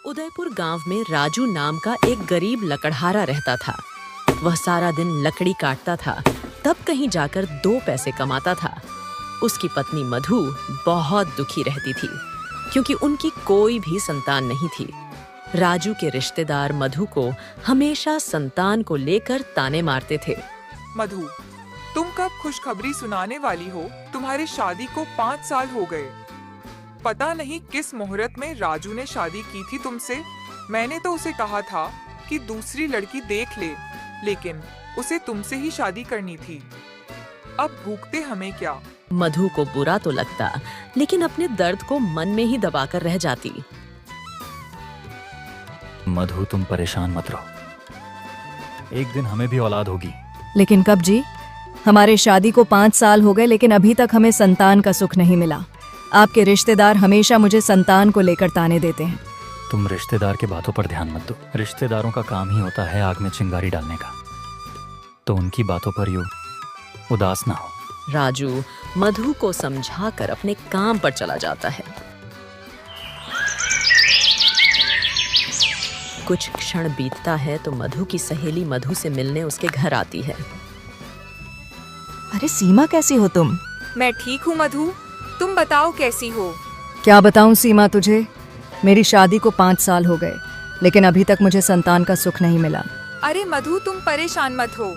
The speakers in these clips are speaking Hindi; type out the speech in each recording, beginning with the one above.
उदयपुर गांव में राजू नाम का एक गरीब लकड़हारा रहता था। वह सारा दिन लकड़ी काटता था, तब कहीं जाकर 2 पैसे कमाता था। उसकी पत्नी मधु बहुत दुखी रहती थी क्योंकि उनकी कोई भी संतान नहीं थी। राजू के रिश्तेदार मधु को हमेशा संतान को लेकर ताने मारते थे। मधु, तुम कब खुशखबरी सुनाने वाली हो? तुम्हारी शादी को 5 साल हो गए। पता नहीं किस मुहूर्त में राजू ने शादी की थी तुमसे। मैंने तो उसे कहा था कि दूसरी लड़की देख ले, लेकिन उसे तुमसे ही शादी करनी थी। अब भूखते हमें क्या? मधु को बुरा तो लगता, लेकिन अपने दर्द को मन में ही दबाकर रह जाती। मधु, तुम परेशान मत रहो, एक दिन हमें भी औलाद होगी। लेकिन कब जी? हमारे शादी को 5 साल हो गए, लेकिन अभी तक हमें संतान का सुख नहीं मिला। आपके रिश्तेदार हमेशा मुझे संतान को लेकर ताने देते हैं। तुम रिश्तेदार के बातों पर ध्यान मत दो। रिश्तेदारों का काम ही होता है आग में चिंगारी डालने का, तो उनकी बातों पर यूं उदास ना हो। राजू मधु को समझाकर अपने काम पर चला जाता है। कुछ क्षण बीतता है तो मधु की सहेली मधु से मिलने उसके घर आती है। अरे सीमा, कैसी हो तुम? मैं ठीक हूँ मधु, तुम बताओ कैसी हो? क्या बताऊं सीमा तुझे, मेरी शादी को 5 साल हो गए, लेकिन अभी तक मुझे संतान का सुख नहीं मिला। अरे मधु, तुम परेशान मत हो।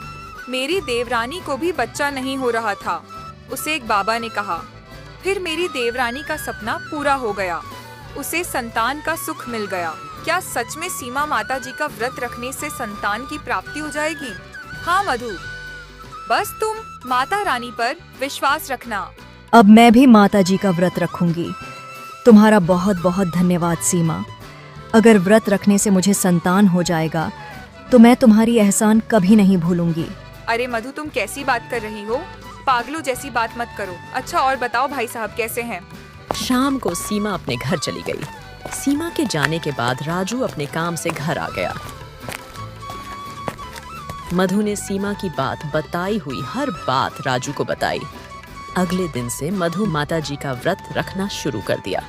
मेरी देवरानी को भी बच्चा नहीं हो रहा था। उसे एक बाबा ने कहा, फिर मेरी देवरानी का सपना पूरा हो गया। उसे संतान का सुख मिल गया। क्या सच में सीमा माता जी का व्रत रखने से संतान की प्राप्ति हो जाएगी? हाँ मधु, बस तुम माता रानी पर विश्वास रखना। अब मैं भी माता जी का व्रत रखूंगी। तुम्हारा बहुत बहुत धन्यवाद सीमा। अगर व्रत रखने से मुझे संतान हो जाएगा तो मैं तुम्हारी एहसान कभी नहीं भूलूंगी। अरे मधु, तुम कैसी बात कर रही हो? पागलों जैसी बात मत करो। अच्छा और बताओ भाई साहब कैसे हैं? शाम को सीमा अपने घर चली गई। सीमा के जाने के बाद राजू अपने काम से घर आ गया। मधु ने सीमा की बात बताई हुई हर बात राजू को बताई। अगले दिन से मधु माता जी का व्रत रखना शुरू कर दिया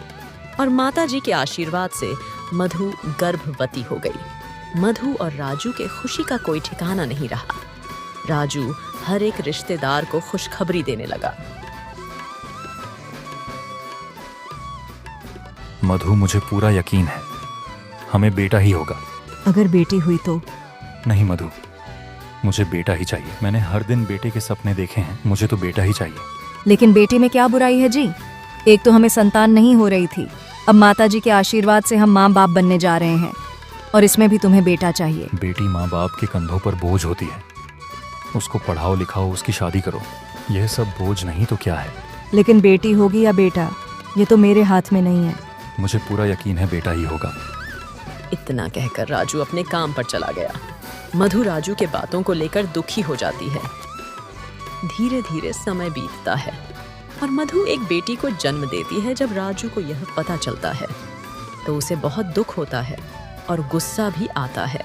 और माता जी के आशीर्वाद से मधु गर्भवती हो गई। मधु और राजू के खुशी का कोई ठिकाना नहीं रहा। राजू हर एक रिश्तेदार को खुशखबरी देने लगा। मधु, मुझे पूरा यकीन है हमें बेटा ही होगा। अगर बेटी हुई तो? नहीं मधु, मुझे बेटा ही चाहिए। मैंने हर दिन बेटे के सपने देखे हैं, मुझे तो बेटा ही चाहिए। लेकिन बेटी में क्या बुराई है जी? एक तो हमें संतान नहीं हो रही थी, अब माता जी के आशीर्वाद से हम माँ बाप बनने जा रहे हैं, और इसमें भी तुम्हें बेटा चाहिए। बेटी माँ बाप के कंधों पर बोझ होती है। उसको पढ़ाओ लिखाओ, उसकी शादी करो, यह सब बोझ नहीं तो क्या है? लेकिन बेटी होगी या बेटा, ये तो मेरे हाथ में नहीं है। मुझे पूरा यकीन है बेटा ही होगा। इतना कहकर राजू अपने काम पर चला गया। मधु राजू के बातों को लेकर दुखी हो जाती है। धीरे धीरे समय बीतता है और मधु एक बेटी को जन्म देती है। जब राजू को यह पता चलता है तो उसे बहुत दुख होता है और गुस्सा भी आता है,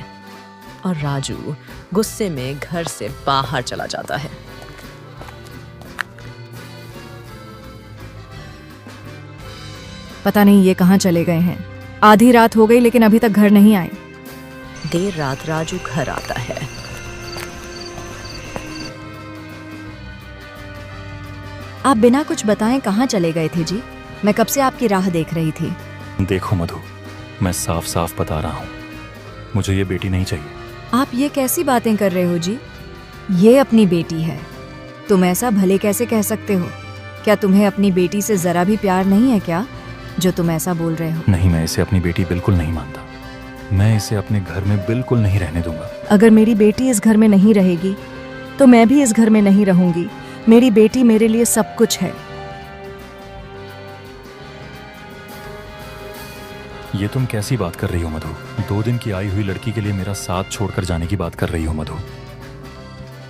और राजू गुस्से में घर से बाहर चला जाता है। पता नहीं ये कहाँ चले गए हैं। आधी रात हो गई लेकिन अभी तक घर नहीं आए। देर रात राजू घर आता है। आप बिना कुछ बताएं कहाँ चले गए थे जी? मैं कब से आपकी राह देख रही थी। देखो मधु, मैं साफ साफ बता रहा हूँ, मुझे ये बेटी नहीं चाहिए। आप ये कैसी बातें कर रहे हो जी? ये अपनी बेटी है। तुम ऐसा भले कैसे कह सकते हो? क्या तुम्हें अपनी बेटी से जरा भी प्यार नहीं है क्या, जो तुम ऐसा बोल रहे हो? नहीं, मैं इसे अपनी बेटी बिल्कुल नहीं मानता। मैं इसे अपने घर में बिल्कुल नहीं रहने दूंगा। अगर मेरी बेटी इस घर में नहीं रहेगी तो मैं भी इस घर में नहीं रहूंगी। मेरी बेटी मेरे लिए सब कुछ है। ये तुम कैसी बात कर रही हो मधु? 2 दिन की आई हुई लड़की के लिए मेरा साथ छोड़कर जाने की बात कर रही हो मधु?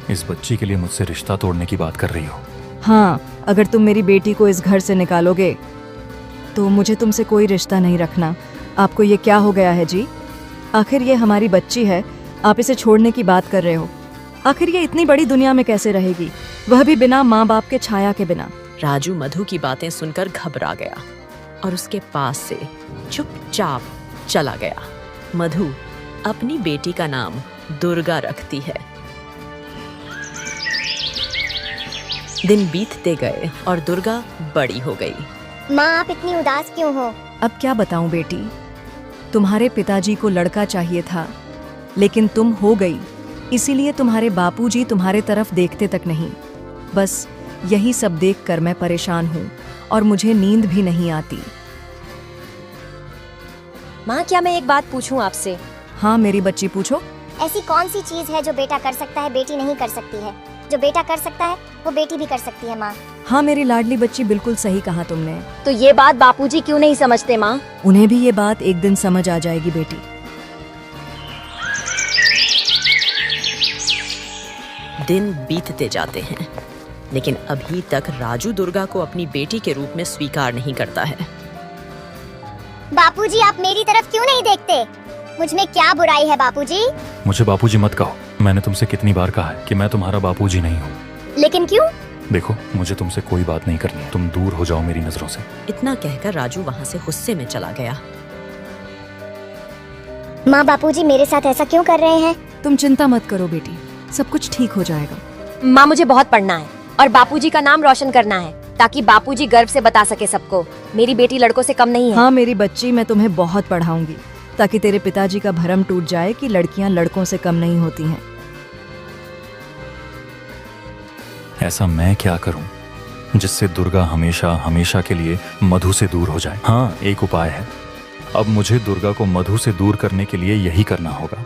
इस बच्ची के लिए मुझसे रिश्ता तोड़ने की बात कर रही हो? हाँ, अगर तुम मेरी बेटी को इस घर से निकालोगे तो मुझे तुमसे कोई रिश्ता नहीं रखना। आपको ये क्या हो गया है जी? आखिर ये हमारी बच्ची है, आप इसे छोड़ने की बात कर रहे हो। आखिर ये इतनी बड़ी दुनिया में कैसे रहेगी, वह भी बिना माँ बाप के छाया के बिना। राजू मधु की बातें सुनकर घबरा गया और उसके पास से चुपचाप चला गया। मधु अपनी बेटी का नाम दुर्गा रखती है। दिन बीतते गए और दुर्गा बड़ी हो गई। माँ, आप इतनी उदास क्यों हो? अब क्या बताऊं बेटी, तुम्हारे पिताजी को लड़का चाहिए था, लेकिन तुम हो गई, इसीलिए तुम्हारे बापूजी तुम्हारे तरफ देखते तक नहीं। बस यही सब देखकर मैं परेशान हूँ और मुझे नींद भी नहीं आती। माँ, क्या मैं एक बात पूछूं आपसे? हाँ मेरी बच्ची, पूछो। ऐसी कौन सी चीज है जो बेटा कर सकता है बेटी नहीं कर सकती है? जो बेटा कर सकता है वो बेटी भी कर सकती है माँ। हाँ मेरी लाडली बच्ची, बिल्कुल सही कहा तुमने। तो ये बात बापूजी क्यों नहीं समझते माँ? उन्हें भी ये बात एक दिन समझ आ जाएगी बेटी। दिन बीतते जाते हैं, लेकिन अभी तक राजू दुर्गा को अपनी बेटी के रूप में स्वीकार नहीं करता है। बापूजी, आप मेरी तरफ क्यों नहीं देखते? मुझ में क्या बुराई है बापूजी? मुझे बापूजी मत कहो। मैंने तुमसे कितनी बार कहा है कि मैं तुम्हारा बापूजी नहीं हूँ। लेकिन क्यों? देखो, मुझे तुमसे कोई बात नहीं करनी है। तुम दूर हो जाओ मेरी नजरों से। इतना कहकर राजू वहाँ से गुस्से में चला गया। माँ, बापूजी मेरे साथ ऐसा क्यों कर रहे हैं? तुम चिंता मत करो बेटी, सब कुछ ठीक हो जाएगा। माँ, मुझे बहुत पढ़ना है और बापूजी का नाम रोशन करना है, ताकि बापूजी गर्व से बता सके सबको मेरी बेटी लड़कों से कम नहीं है। हाँ मेरी बच्ची, मैं तुम्हें बहुत पढ़ाऊंगी, ताकि तेरे पिताजी का भरम टूट जाए कि लड़कियां लड़कों से कम नहीं होती हैं। ऐसा मैं क्या करूं जिससे दुर्गा हमेशा हमेशा के लिए मधु से दूर हो जाए? हाँ, एक उपाय है। अब मुझे दुर्गा को मधु से दूर करने के लिए यही करना होगा।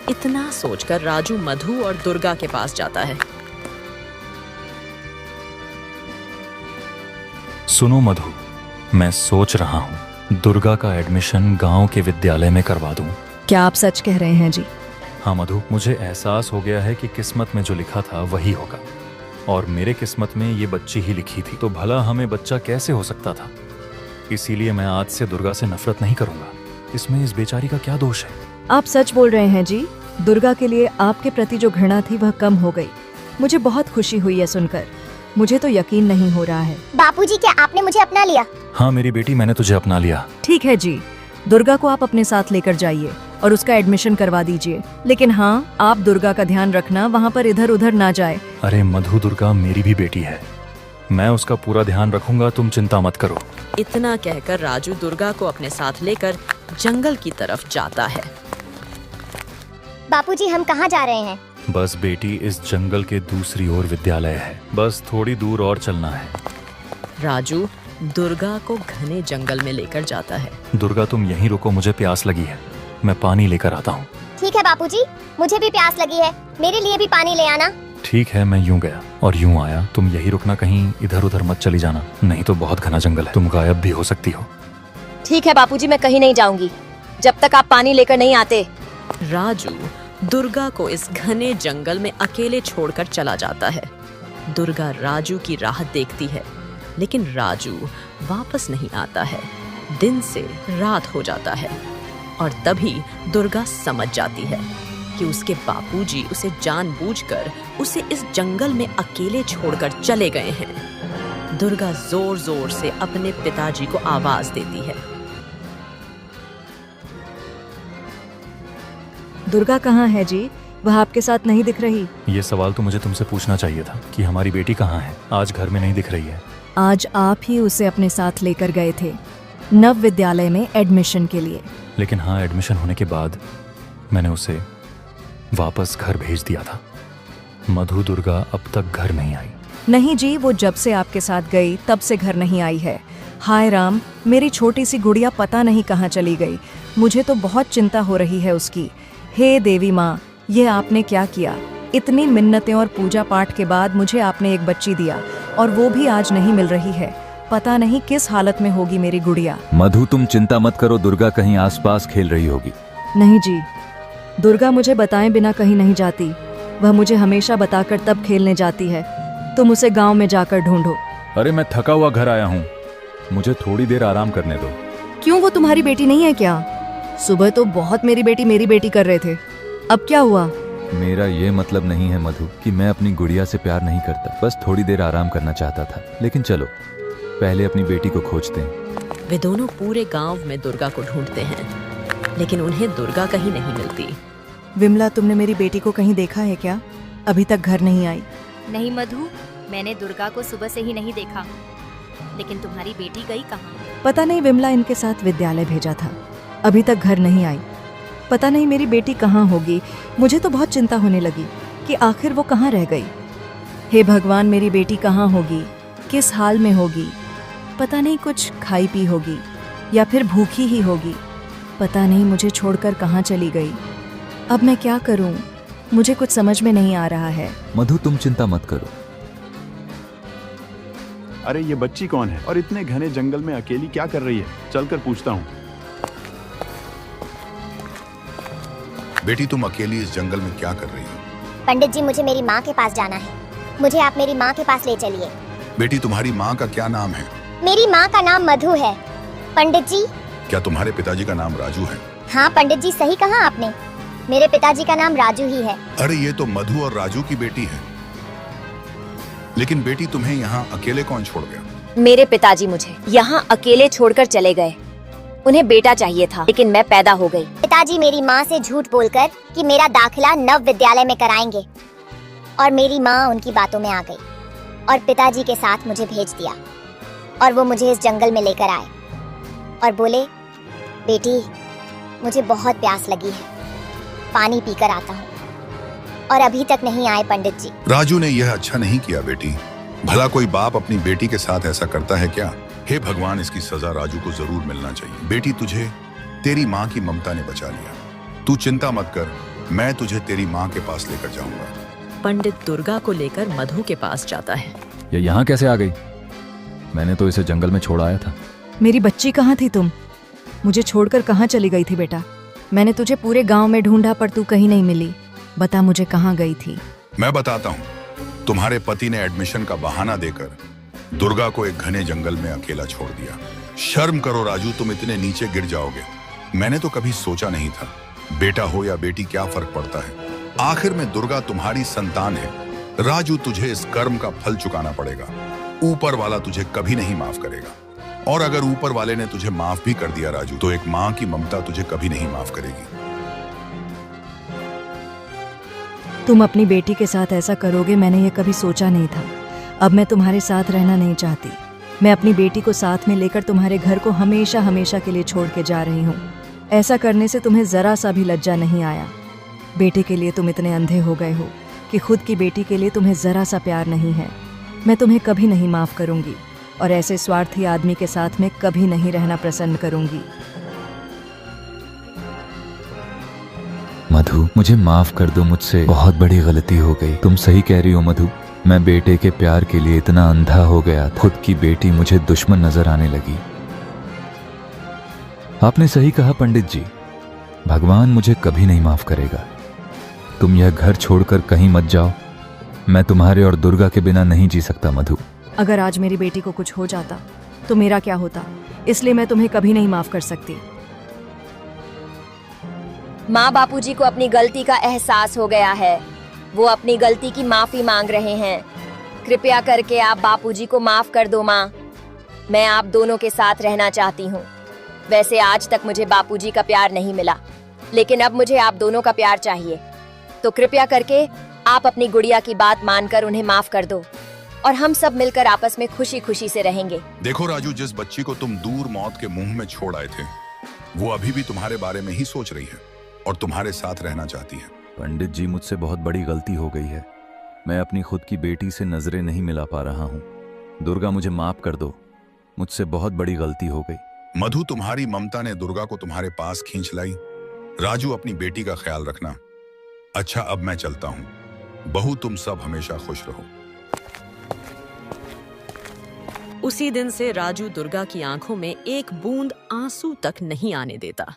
इतना सोचकर राजू मधु और दुर्गा के पास जाता है। सुनो मधु, मैं सोच रहा हूँ दुर्गा का एडमिशन गांव के विद्यालय में करवा दूं। क्या आप सच कह रहे हैं जी? हाँ मधु, मुझे एहसास हो गया है कि किस्मत में जो लिखा था वही होगा, और मेरे किस्मत में ये बच्ची ही लिखी थी, तो भला हमें बच्चा कैसे हो सकता था? इसीलिए मैं आज से दुर्गा से नफरत नहीं करूंगा। इसमें इस बेचारी का क्या दोष है? आप सच बोल रहे हैं जी। दुर्गा के लिए आपके प्रति जो घृणा थी वह कम हो गई। मुझे बहुत खुशी हुई है सुनकर। मुझे तो यकीन नहीं हो रहा है। बापूजी, क्या आपने मुझे अपना लिया? हाँ मेरी बेटी, मैंने तुझे अपना लिया। ठीक है जी, दुर्गा को आप अपने साथ लेकर जाइए और उसका एडमिशन करवा दीजिए। लेकिन हाँ, आप दुर्गा का ध्यान रखना, वहाँ पर इधर उधर ना जाए। अरे मधु, दुर्गा मेरी भी बेटी है, मैं उसका पूरा ध्यान रखूंगा, तुम चिंता मत करो। इतना कहकर राजू दुर्गा को अपने साथ लेकर जंगल की तरफ जाता है। बापूजी, हम कहाँ जा रहे हैं? बस बेटी, इस जंगल के दूसरी ओर विद्यालय है, बस थोड़ी दूर और चलना है। राजू दुर्गा को घने जंगल में लेकर जाता है। दुर्गा तुम यहीं रुको, मुझे प्यास लगी है, मैं पानी लेकर आता हूँ। ठीक है बापूजी, मुझे भी प्यास लगी है, मेरे लिए भी पानी ले आना। ठीक है, मैं यूं गया और यूं आया, तुम यहीं रुकना, कहीं इधर उधर मत चली जाना, नहीं तो बहुत घना जंगल है, तुम गायब भी हो सकती हो। ठीक है बापूजी, मैं कहीं नहीं जाऊंगी जब तक आप पानी लेकर नहीं आते। राजू दुर्गा को इस घने जंगल में अकेले छोड़कर चला जाता है। दुर्गा राजू की राह देखती है, लेकिन राजू वापस नहीं आता है। दिन से रात हो जाता है और तभी दुर्गा समझ जाती है कि उसके बापूजी उसे जानबूझकर उसे इस जंगल में अकेले छोड़कर चले गए हैं। दुर्गा जोर जोर से अपने पिताजी को आवाज देती है। दुर्गा कहाँ है जी? वह आपके साथ नहीं दिख रही। ये सवाल तो मुझे तुमसे पूछना चाहिए था कि हमारी बेटी कहाँ है, आज घर में नहीं दिख रही है। आज आप ही उसे अपने साथ लेकर गए थे नव विद्यालय में एडमिशन के लिए। लेकिन हाँ, एडमिशन होने के बाद मैंने उसे वापस घर भेज दिया था। मधु दुर्गा अब तक घर नहीं आई। नहीं जी, वो जब से आपके साथ गई तब से घर नहीं आई है। हाय राम, मेरी छोटी सी गुड़िया पता नहीं कहाँ चली गई। मुझे तो बहुत चिंता हो रही है उसकी। हे देवी माँ, ये आपने क्या किया? इतनी मिन्नतें और पूजा पाठ के बाद मुझे आपने एक बच्ची दिया और वो भी आज नहीं मिल रही है। पता नहीं किस हालत में होगी मेरी गुड़िया। मधु, तुम चिंता मत करो, दुर्गा कहीं आसपास खेल रही होगी। नहीं जी, दुर्गा मुझे बताए बिना कहीं नहीं जाती। वह मुझे हमेशा बताकर तब खेलने जाती है। तुम उसे गांव में जाकर ढूंढो। अरे मैं थका हुआ घर आया हूँ, मुझे थोड़ी देर आराम करने दो। क्यों, वो तुम्हारी बेटी नहीं है क्या? सुबह तो बहुत मेरी बेटी कर रहे थे, अब क्या हुआ? मेरा ये मतलब नहीं है मधु कि मैं अपनी गुड़िया से प्यार नहीं करता, बस थोड़ी देर आराम करना चाहता था। लेकिन चलो पहले अपनी बेटी को खोजते हैं। वे दोनों पूरे गांव में दुर्गा को ढूंढते हैं, लेकिन उन्हें दुर्गा कहीं नहीं मिलती। विमला, तुमने मेरी बेटी को कहीं देखा है क्या? अभी तक घर नहीं आई। नहीं मधु, मैंने दुर्गा को सुबह से ही नहीं देखा। लेकिन तुम्हारी बेटी गई कहाँ? पता नहीं, विमला इनके साथ विद्यालय भेजा था, अभी तक घर नहीं आई। पता नहीं मेरी बेटी कहाँ होगी। मुझे तो बहुत चिंता होने लगी कि आखिर वो कहाँ रह गई। हे भगवान, मेरी बेटी कहाँ होगी, किस हाल में होगी। पता नहीं कुछ खाई पी होगी या फिर भूखी ही होगी। पता नहीं मुझे छोड़कर कहाँ चली गई। अब मैं क्या करूं? मुझे कुछ समझ में नहीं आ रहा है। मधु, तुम चिंता मत करो। अरे ये बच्ची कौन है और इतने घने जंगल में अकेली क्या कर रही है? चलकर पूछता हूँ। बेटी, तुम अकेली इस जंगल में क्या कर रही हो? पंडित जी, मुझे मेरी माँ के पास जाना है। मुझे आप मेरी माँ के पास ले चलिए। बेटी, तुम्हारी माँ का क्या नाम है? मेरी माँ का नाम मधु है। पंडित जी। क्या तुम्हारे पिताजी का नाम राजू है? हाँ पंडित जी, सही कहा आपने। मेरे पिताजी का नाम राजू ही है। अरे ये तो मधु और राजू की बेटी है। लेकिन बेटी, तुम्हें यहाँ अकेले कौन छोड़ गया? मेरे पिताजी मुझे यहाँ अकेले छोड़कर चले गए। उन्हें बेटा चाहिए था, लेकिन मैं पैदा हो गई। पिताजी मेरी माँ से झूठ बोलकर कि मेरा दाखिला नव विद्यालय में कराएंगे, और मेरी माँ उनकी बातों में आ गई और पिताजी के साथ मुझे भेज दिया। और वो मुझे इस जंगल में लेकर आए और बोले, बेटी मुझे बहुत प्यास लगी है, पानी पीकर आता हूँ। और अभी तक नहीं आए पंडित जी। राजू ने यह अच्छा नहीं किया बेटी। भला कोई बाप अपनी बेटी के साथ ऐसा करता है क्या? हे भगवान, इसकी सजा राजू को जरूर मिलना चाहिए। बेटी, तुझे तेरी माँ की ममता ने बचा लिया। तू चिंता मत कर, मैं तुझे तेरी माँ के पास लेकर जाऊंगा। पंडित दुर्गा को लेकर मधु के पास जाता है। ये यहाँ कैसे आ गई? मैंने तो इसे जंगल में छोड़ आया था। मेरी बच्ची कहाँ थी तुम? मुझे छोड़कर कहाँ चली गई थी बेटा? मैंने तुझे पूरे गांव में ढूंढा पर तू कहीं नहीं मिली। बता मुझे कहाँ गई थी? मैं बताता हूँ। तुम्हारे पति ने एडमिशन का बहाना देकर दुर्गा को एक घने जंगल में अकेला छोड़ दिया। शर्म करो राजू, तुम इतने नीचे गिर जाओगे। मैंने तो कभी सोचा नहीं था। बेटा हो या बेटी, क्या फर्क पड़ता है? आखिर में दुर्गा तुम्हारी संतान है। राजू, तुझे इस कर्म का फल चुकाना पड़ेगा। ऊपर वाला तुझे कभी नहीं माफ करेगा। और अगर ऊपर वाले ने तुझे माफ भी कर दिया राजू, तो एक माँ की ममता तुझे कभी नहीं माफ करेगी। तुम अपनी बेटी के साथ ऐसा करोगे, मैंने ये कभी सोचा नहीं था। अब मैं तुम्हारे साथ रहना नहीं चाहती। मैं अपनी बेटी को साथ में लेकर तुम्हारे घर को हमेशा हमेशा के लिए छोड़ के जा रही हूँ। ऐसा करने से तुम्हें जरा सा भी लज्जा नहीं आया? बेटे के लिए तुम इतने अंधे हो गए हो कि खुद की बेटी के लिए तुम्हें जरा सा प्यार नहीं है। मैं तुम्हें कभी नहीं माफ करूंगी और ऐसे स्वार्थी आदमी के साथ में कभी नहीं रहना पसंद करूंगी। मधु, मुझे माफ कर दो, मुझसे बहुत बड़ी गलती हो गई। तुम सही कह रही हो मधु, मैं बेटे के प्यार के लिए इतना अंधा हो गया था। खुद की बेटी मुझे दुश्मन नजर आने लगी। आपने सही कहा पंडित जी, भगवान मुझे कभी नहीं माफ करेगा। तुम यह घर छोड़कर कहीं मत जाओ। मैं तुम्हारे और दुर्गा के बिना नहीं जी सकता मधु। अगर आज मेरी बेटी को कुछ हो जाता तो मेरा क्या होता? इसलिए मैं तुम्हें कभी नहीं माफ कर सकती। माँ बापूजी को अपनी गलती का एहसास हो गया है। वो अपनी गलती की माफी मांग रहे हैं। कृपया करके आप बापूजी को माफ कर दो माँ। मैं आप दोनों के साथ रहना चाहती हूँ। वैसे आज तक मुझे बापूजी का प्यार नहीं मिला, लेकिन अब मुझे आप दोनों का प्यार चाहिए। तो कृपया करके आप अपनी गुड़िया की बात मानकर उन्हें माफ कर दो और हम सब मिलकर आपस में खुशी खुशी से रहेंगे। देखो राजू, जिस बच्ची को तुम दूर मौत के मुंह में छोड़ आए थे, वो अभी भी तुम्हारे बारे में ही सोच रही है और तुम्हारे साथ रहना चाहती है। पंडित जी, मुझसे बहुत बड़ी गलती हो गई है। मैं अपनी खुद की बेटी से नजरें नहीं मिला पा रहा हूँ। दुर्गा, मुझे माफ कर दो, मुझसे बहुत बड़ी गलती हो गई। मधु, तुम्हारी ममता ने दुर्गा को तुम्हारे पास खींच लाई। राजू, अपनी बेटी का ख्याल रखना। अच्छा, अब मैं चलता हूँ। बहू, तुम सब हमेशा खुश रहो। उसी दिन से राजू दुर्गा की आंखों में एक बूंद आंसू तक नहीं आने देता।